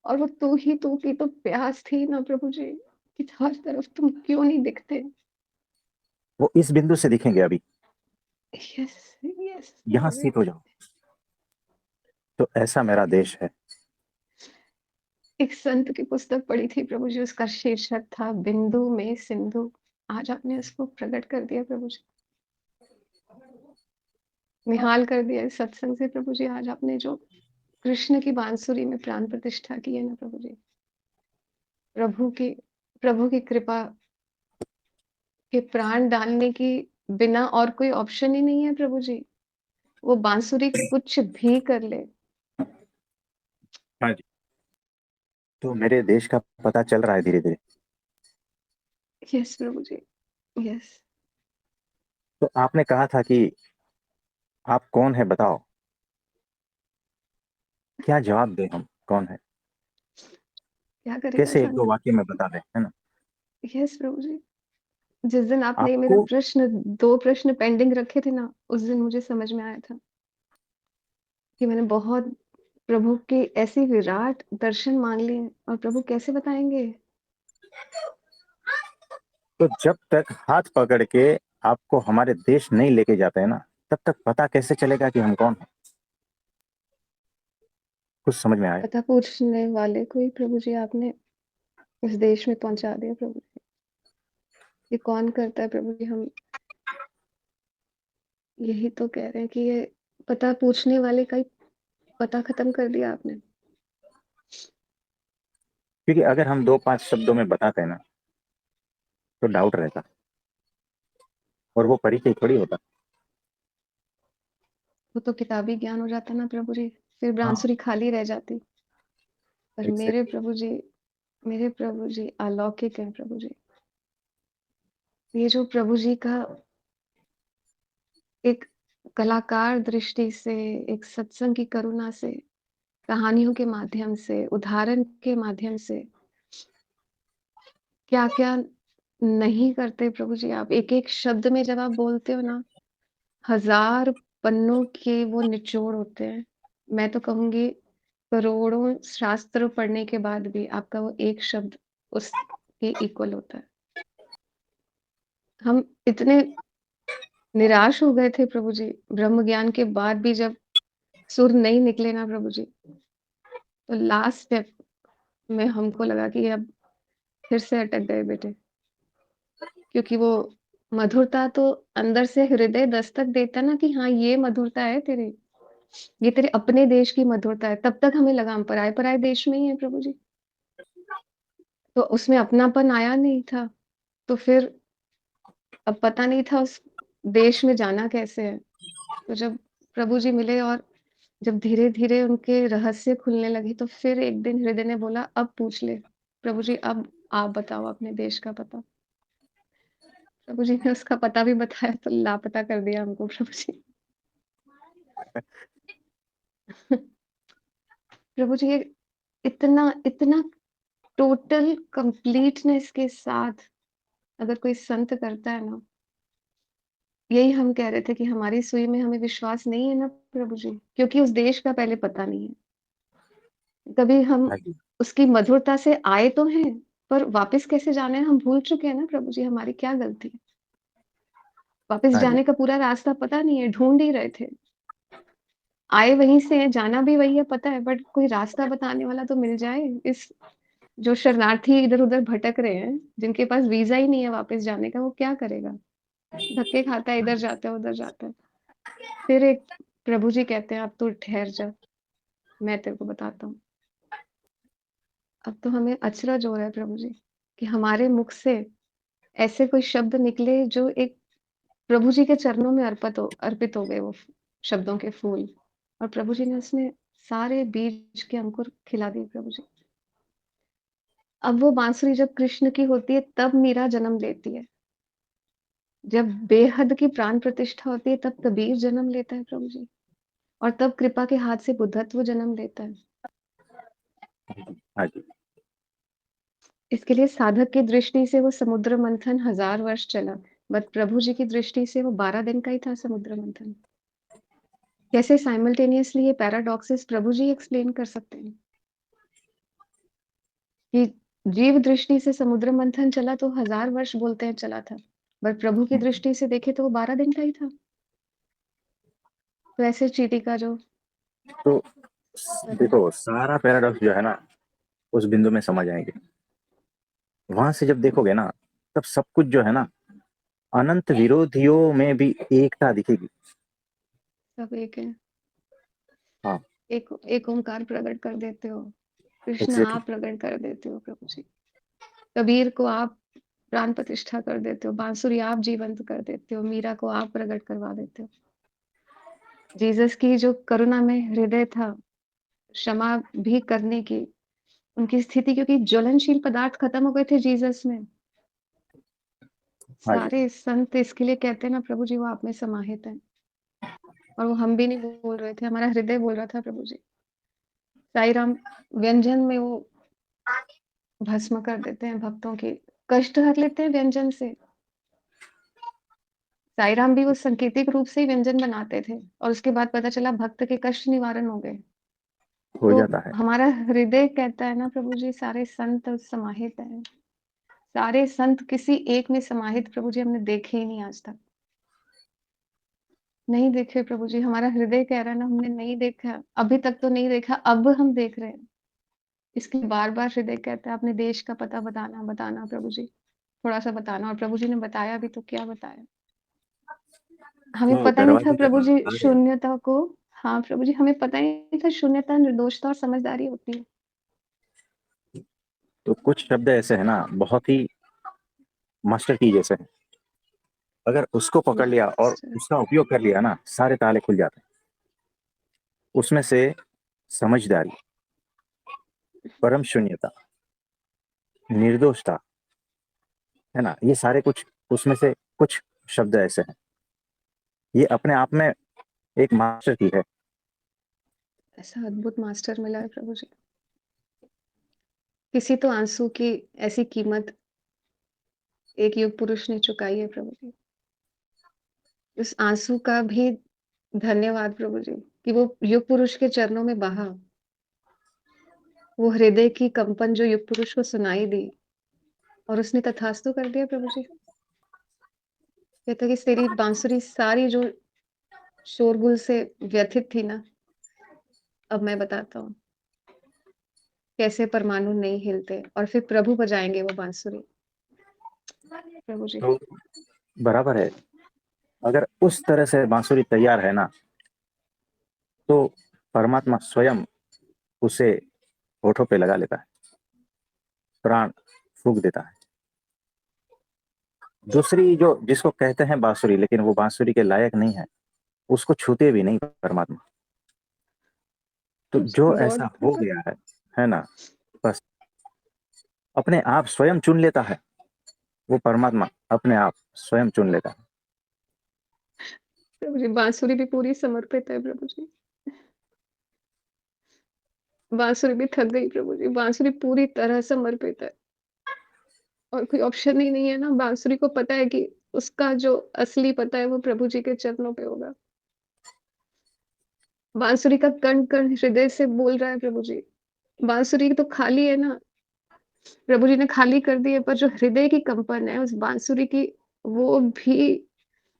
और वो तू ही तू की तो प्यास थी ना प्रभु जी, कि हर तरफ तुम क्यों नहीं दिखते? वो इस बिंदु से दिखेंगे अभी। यस, यस यहां लॉर्ड। स्थित हो जाओ। तो ऐसा मेरा देश है। एक संत की पुस्तक पढ़ी थी प्रभु जी, उसका शीर्षक था बिंदु में सिंधु। आज आपने उसको प्रकट कर दिया प्रभु जी, निहाल कर दिया इस सत्संग से प्रभु जी। आज आपने जो कृष्ण की बांसुरी में प्राण प्रतिष्ठा की है ना प्रभु जी, प्रभु की प्रभु की कृपा के प्राण डालने की बिना और कोई ऑप्शन ही नहीं है प्रभु जी। वो बांसुरी कुछ भी कर ले। हाँ जी। तो मेरे देश का पता चल रहा है धीरे धीरे। यस प्रभु जी, यस। तो आपने कहा था कि आप कौन है बताओ, क्या जवाब दें हम, कौन है? क्या करेगा कैसे एक दो संत? वाक्य में बता दें, है ना? यस प्रभु जी। जिस दिन आपने मेरा आपको प्रश्न 2 प्रश्न पेंडिंग रखे थे ना, उस दिन मुझे समझ में आया था कि मैंने बहुत प्रभु के ऐसी विराट दर्शन मांग लिए और प्रभु कैसे बताएँगे? तो जब तक हाथ पकड़ के आपको हमारे देश नहीं लेके जाते हैं ना, तब तक पता कैसे चलेगा कि हम कौन हैं? कुछ समझ में आया? पता पूछने वाले को ही प्रभु जी आपने इस देश में पहुँचा दिया प्रभु जी। ये कौन करता है प्रभु जी? हम यही तो कह रहे हैं कि ये पता पूछने वाले का ही पता खत्म कर दिया आपने। क्योंकि अगर हम 2-5 शब्दों में बताते हैं ना, तो डाउट रहता, और वो परिचय थोड़ी होता। वो तो किताबी ज्ञान हो जाता ना प्रभु जी, फिर हाँ, बांसुरी खाली रह जाती। पर एग्जैक्टली। मेरे प्रभु जी अलौकिक हैं प्रभु जी। ये जो प्रभु जी का एक कलाकार दृष्टि से, एक सत्संग की करुणा से, कहानियों के माध्यम से, उदाहरण के माध्यम से क्या-क्या नहीं करते प्रभु जी आप। एक-एक शब्द में जब आप बोलते हो ना, हज़ार पन्नों के वो निचोड़ होते हैं। मैं तो कहूँगी करोड़ों शास्त्र पढ़ने के बाद भी आपका वो एक शब्द उसके इक्वल होता है। हम इतने निराश हो गए थे प्रभु जी, ब्रह्म ज्ञान के बाद भी जब सुर नहीं निकले ना प्रभु जी, तो लास्ट स्टेप में हमको लगा कि अब फिर से अटक गए बेटे। क्योंकि वो मधुरता तो अंदर से हृदय दस्तक देता ना कि हाँ, ये मधुरता है तेरी, ये तेरे अपने देश की मधुरता है। तब तक हमें लगा हम पराए-पराए देश में ही हैं प्रभु जी। तो उसमें अपनापन आया नहीं था। तो फिर अब पता नहीं था उस देश में जाना कैसे है। तो जब प्रभु जी मिले और जब धीरे-धीरे उनके रहस्य खुलने लगे, तो फिर एक दिन हृदय ने बोला, "अब पूछ ले, प्रभु जी अब आप बताओ अपने देश का पता।" प्रभु जी ने उसका पता भी बताया तो लापता कर दिया हमको प्रभु जी। प्रभु जी ये इतना इतना टोटल कंप्लीटनेस के साथ अगर कोई संत करता है ना, यही हम कह रहे थे कि हमारी सुई में हमें विश्वास नहीं है ना प्रभु जी, क्योंकि उस देश का पहले पता नहीं है। कभी हम हाँ जी। उसकी मधुरता से आए तो हैं, पर वापस कैसे जाना है हम भूल चुके हैं ना प्रभु जी, हमारी क्या गलती है? वापस हाँ जी। जाने का पूरा रास्ता पता नहीं है, ढूँढ ही रहे थे। आए वहीं से हैं, जाना भी वही है पता है, बट कोई रास्ता बताने वाला तो मिल जाए। इस जो शरणार्थी इधर-उधर भटक रहे हैं, जिनके पास वीज़ा ही नहीं है वापस जाने का, वो क्या करेगा? धक्के खाता है, इधर जाता है, उधर जाता है। फिर एक प्रभु जी कहते हैं, "अब तू ठहर जा, मैं तेरे को बताता हूँ।" अब तो हमें अचरज हो रहा है प्रभु जी, कि हमारे मुख से ऐसे कोई शब्द निकले जो एक प्रभु जी के चरणों में अर्पित हो गए वो शब्दों के फूल, और प्रभु जी ने उसमें सारे बीज के अंकुर खिला दिए प्रभु जी। अब वो बांसुरी जब कृष्ण की होती है तब मीरा जन्म लेती है। जब बेहद की प्राण प्रतिष्ठा होती है तब कबीर जन्म लेता है प्रभु जी, और तब कृपा के हाथ से बुद्धत्व जन्म लेता है। हाँ जी। इसके लिए साधक की दृष्टि से वो समुद्र मंथन 1000 वर्ष चला, बट प्रभु जी की दृष्टि से वो 12 दिन का ही था समुद्र मंथन। कैसे साइमल्टेनियसली ये पैराडॉक्सेस प्रभु जी एक्सप्लेन कर सकते हैं कि जीव दृष्टि से समुद्र मंथन चला तो 1000 वर्ष बोलते हैं चला था, बट प्रभु की दृष्टि से देखे तो वो 12 दिन का ही था। तो ऐसे चींटी का जो तो देखो सारा पैराडॉक्स जो है ना उस बिंदु में समझ आएंगे। वहां से जब देखोगे ना तब सब कुछ जो है ना अनंत विरोधियों में भी एकता दिखेगी। सब एक है। हाँ एक ओंकार प्रकट कर देते हो, कृष्ण एग्जैक्टली। आप प्रकट कर देते हो प्रभु जी। कबीर को आप प्राण प्रतिष्ठा कर देते हो, बांसुरी आप जीवंत कर देते हो, मीरा को आप प्रकट करवा देते हो। जीसस की जो करुणा में हृदय था, क्षमा भी करने की उनकी स्थिति, क्योंकि ज्वलनशील पदार्थ खत्म हो गए थे जीसस में। हाँ जी। सारे संत इसके लिए कहते हैं ना प्रभु जी वो आप में समाहित है, और वो हम भी नहीं बोल रहे थे, हमारा हृदय बोल रहा था प्रभु जी। साईं राम व्यंजन में वो भस्म कर देते हैं भक्तों की, कष्ट हर लेते हैं व्यंजन से। साईं राम भी वो सांकेतिक रूप से ही व्यंजन बनाते थे, और उसके बाद पता चला भक्त के कष्ट निवारण हो गए। हो तो जाता है। हमारा हृदय कहता है ना प्रभु जी सारे संत समाहित हैं। सारे संत किसी एक में समाहित प्रभु जी हमने देखे ही नहीं आज तक। नहीं देखे प्रभु जी, हमारा हृदय कह रहा है ना हमने नहीं देखा, अभी तक तो नहीं देखा, अब हम देख रहे हैं। इसलिए बार-बार हृदय कहता है अपने देश का पता बताना, बताना प्रभु जी, थोड़ा-सा बताना, और प्रभु जी ने बताया भी तो क्या बताया? हमें तो पता ही नहीं था दरवाजे तक प्रभु जी आ गए। शून्यता को। हाँ, प्रभु जी हमें पता ही नहीं था शून्यता, निर्दोषता और समझदारी होती है। तो कुछ शब्द ऐसे है ना बहुत ही मास्टर की जैसे हैं। अगर उसको पकड़ लिया और मास्टर उसका उपयोग कर लिया ना सारे ताले खुल जाते हैं। उसमें से समझदारी, परम शून्यता, निर्दोषता, है ना, ये सारे कुछ उसमें से कुछ शब्द ऐसे हैं। ये अपने आप में एक मास्टर की है। ऐसा अद्भुत मास्टर मिला है प्रभु जी। किसी तो आंसू की ऐसी कीमत एक युग पुरुष ने चुकाई है प्रभु जी। उस आंसू का भी धन्यवाद प्रभु जी कि वो युग पुरुष के चरणों में बहा। वो हृदय की कंपन जो युग पुरुष को सुनाई दी, और उसने तथास्तु कर दिया प्रभु जी। कहते कि तेरी बांसुरी सारी जो शोरगुल से व्यथित थी ना, अब मैं बताता हूँ कैसे परमाणु नहीं हिलते, और फिर प्रभु बजाएंगे वो बांसुरी प्रभु जी। तो बराबर है। अगर उस तरह से बांसुरी तैयार है ना तो परमात्मा स्वयं उसे होठों पे लगा लेता है, प्राण फूंक देता है। दूसरी जो जिसको कहते हैं बांसुरी लेकिन वो बांसुरी के लायक नहीं है, उसको छूते भी नहीं परमात्मा। तो जो गॉड ऐसा हो गया है ना, बस अपने आप स्वयं चुन लेता है। वो परमात्मा अपने आप स्वयं चुन लेता है। प्रभु जी, बांसुरी भी पूरी समर्पित है प्रभु जी। बांसुरी भी थक गई प्रभु जी, बांसुरी पूरी तरह समर्पित है, और कोई ऑप्शन ही नहीं है ना। बांसुरी को पता है कि उसका जो असली पता है वो प्रभु जी के चरणों पे होगा। बांसुरी का कण कण हृदय से बोल रहा है प्रभु जी। बांसुरी तो खाली है ना, प्रभु जी ने खाली कर दी है, पर जो हृदय की कंपन है उस बांसुरी की, वो भी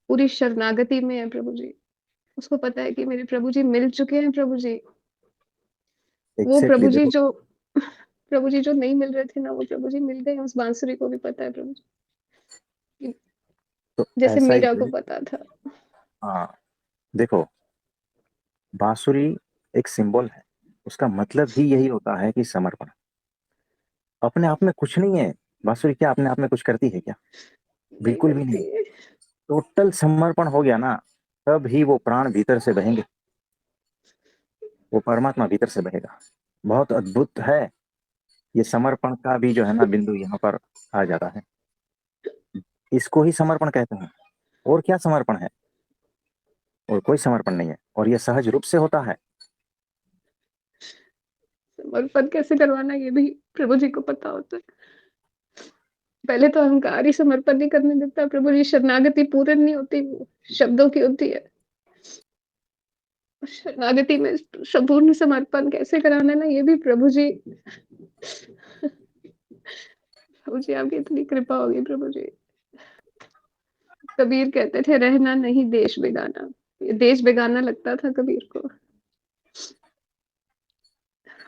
पूरी शरणागति में है प्रभु जी। उसको पता है कि मेरे प्रभु जी मिल चुके हैं प्रभु जी। वो एग्जैक्टली प्रभु जी देखो। जो प्रभु जी जो नहीं मिल रहे थे ना, वो प्रभु जी मिल गए। उस बांसुरी को भी पता है प्रभु जी कि तो जैसे ऐसा ही मीरा को है। पता था। हाँ देखो, बांसुरी एक सिंबल है। उसका मतलब ही यही होता है कि समर्पण। अपने आप में कुछ नहीं है। बांसुरी क्या अपने आप में कुछ करती है क्या? बिल्कुल भी नहीं। टोटल समर्पण हो गया ना, तब ही वो प्राण भीतर से बहेंगे, वो परमात्मा भीतर से बहेगा। बहुत अद्भुत है ये समर्पण का भी जो है ना बिंदु यहाँ पर आ जाता है। इसको ही समर्पण कहते हैं। और क्या समर्पण है? और कोई समर्पण नहीं है, और ये सहज रूप से होता है। समर्पण कैसे करवाना ये भी प्रभु जी को पता होता है। पहले तो अहंकार ही समर्पण नहीं करने देता प्रभु जी। शरणागति पूर्ण नहीं होती, वो शब्दों की होती है। शरणागति में संपूर्ण समर्पण कैसे कराना है ना, ये भी प्रभु जी प्रभु जी आपकी इतनी कृपा होगी प्रभु जी। कबीर कहते थे रहना नहीं देश बेगाना, ये देश बेगाना लगता था कबीर को,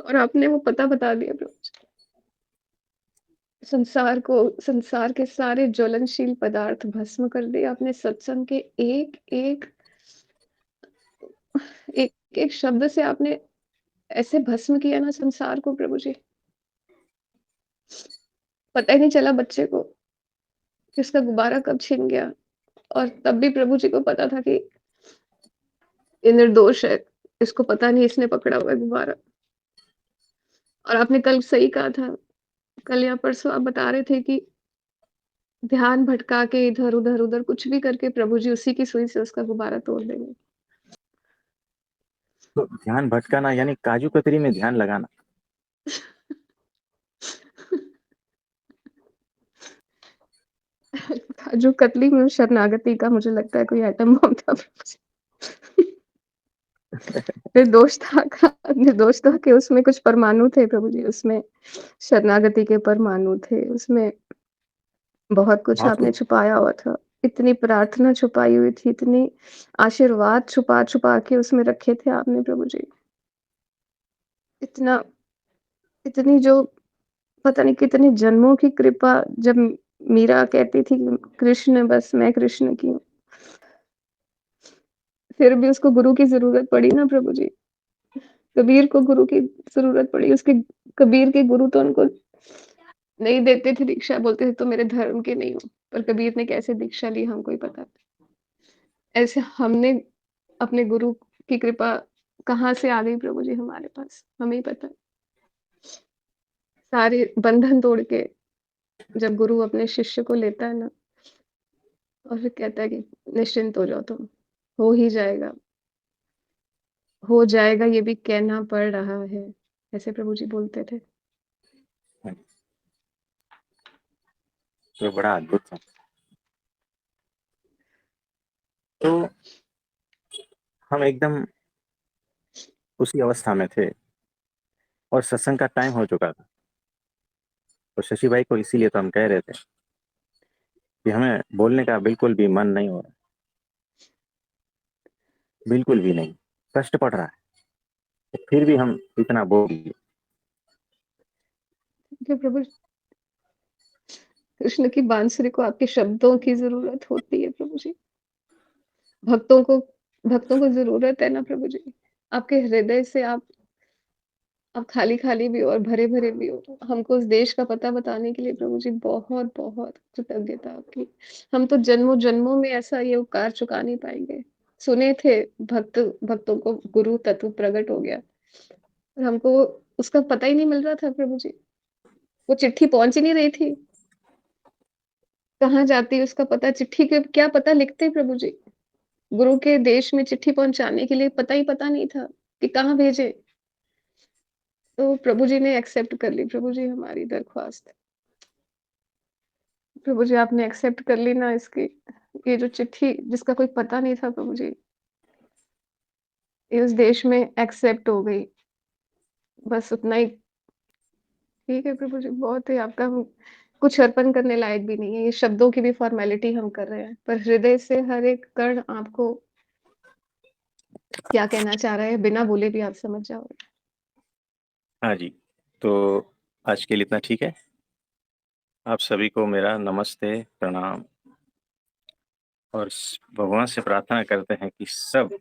और आपने वो पता बता दिया प्रभु जी। संसार को, संसार के सारे ज्वलनशील पदार्थ भस्म कर दिए आपने सत्संग के एक एक एक एक शब्द से। आपने ऐसे भस्म किया ना संसार को प्रभु जी, पता ही नहीं चला बच्चे को कि उसका गुब्बारा कब छिन गया। और तब भी प्रभु जी को पता था कि ये निर्दोष है, इसको पता नहीं इसने पकड़ा हुआ है गुब्बारा। और आपने कल सही कहा था, कल या परसों आप बता रहे थे कि ध्यान भटका के इधर उधर उधर कुछ भी करके प्रभु जी उसी की सुई से उसका गुब्बारा तोड़ देंगे। तो ध्यान भटकाना यानी काजू कतरी में ध्यान लगाना। काजू कतली में शरणागति का मुझे लगता है कोई आइटम बम था प्रभु जी। निर्दोषता के उसमें कुछ परमाणु थे प्रभु जी, उसमें शरणागति के परमाणु थे, उसमें बहुत कुछ बहुत आपने कुछ। छुपाया हुआ था। इतनी प्रार्थना छुपाई हुई थी, इतनी आशीर्वाद छुपा-छुपा के उसमें रखे थे आपने प्रभु जी। इतना इतनी जो पता नहीं कितने जन्मों की कृपा, जब मीरा कहती थी कि कृष्ण बस मैं कृष्ण की हूँ, फिर भी उसको गुरु की ज़रूरत पड़ी ना प्रभु जी। कबीर को गुरु की ज़रूरत पड़ी, उसके कबीर के गुरु तो उनको नहीं देते थे दीक्षा, बोलते थे तुम मेरे धर्म के नहीं हो। पर कबीर ने कैसे दीक्षा ली हमको ही पता। ऐसे हमने अपने गुरु की कृपा कहाँ से आ गई प्रभु जी हमारे पास, हमें ही पता है। सारे बंधन तोड़ के जब गुरु अपने शिष्य को लेता है ना, और फिर कहता है कि निश्चिंत हो जाओ तुम, हो ही जाएगा, हो जाएगा, ये भी कहना पड़ रहा है। ऐसे प्रभु जी बोलते थे। तो बड़ा अद्भुत था। तो हम एकदम उसी अवस्था में थे, और सत्संग का टाइम हो चुका था। तो शशि भाई को इसीलिए तो हम कह रहे थे कि हमें बोलने का बिल्कुल भी मन नहीं हो रहा, बिल्कुल भी नहीं, कष्ट पड़ रहा है, तो फिर भी हम इतना बोल दिए। कि प्रभु कृष्ण की बांसुरी को आपके शब्दों की ज़रूरत होती है प्रभु जी। भक्तों को भक्तों को ज़रूरत है ना प्रभु जी। आपके हृदय से आप खाली-खाली भी हो और भरे-भरे भी हो। हमको उस देश का पता बताने के लिए प्रभु जी बहुत-बहुत कृतज्ञता आपकी। हम तो जन्मों-जन्मों में ऐसा ये उपकार चुका नहीं पाएँगे। सुने थे भक्तों को गुरु तत्व प्रकट हो गया। और हमको उसका पता ही नहीं मिल रहा था प्रभु जी। वो चिट्ठी पहुँच ही नहीं रही थी। कहाँ जाती है उसका पता, चिट्ठी के क्या पता लिखते प्रभु जी। गुरु के देश में चिट्ठी पहुँचाने के लिए पता नहीं था कि कहाँ भेजें। तो प्रभु जी ने एक्सेप्ट कर ली प्रभु जी हमारी दरख्वास्त। प्रभु जी आपने एक्सेप्ट कर ली ना इसकी, ये जो चिट्ठी जिसका कोई पता नहीं था प्रभु जी, ये उस देश में एक्सेप्ट हो गई। बस उतना ही ठीक है प्रभु जी, बहुत है आपका। हम कुछ अर्पण करने लायक भी नहीं है, ये शब्दों की भी फॉर्मेलिटी हम कर रहे हैं, पर हृदय से हर एक कण आपको क्या कहना चाह रहा है बिना बोले भी आप समझ जाओगे। हाँ जी, तो आज के लिए इतना ठीक है। आप सभी को मेरा नमस्ते, प्रणाम, और भगवान से प्रार्थना करते हैं कि सब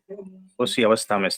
उसी अवस्था में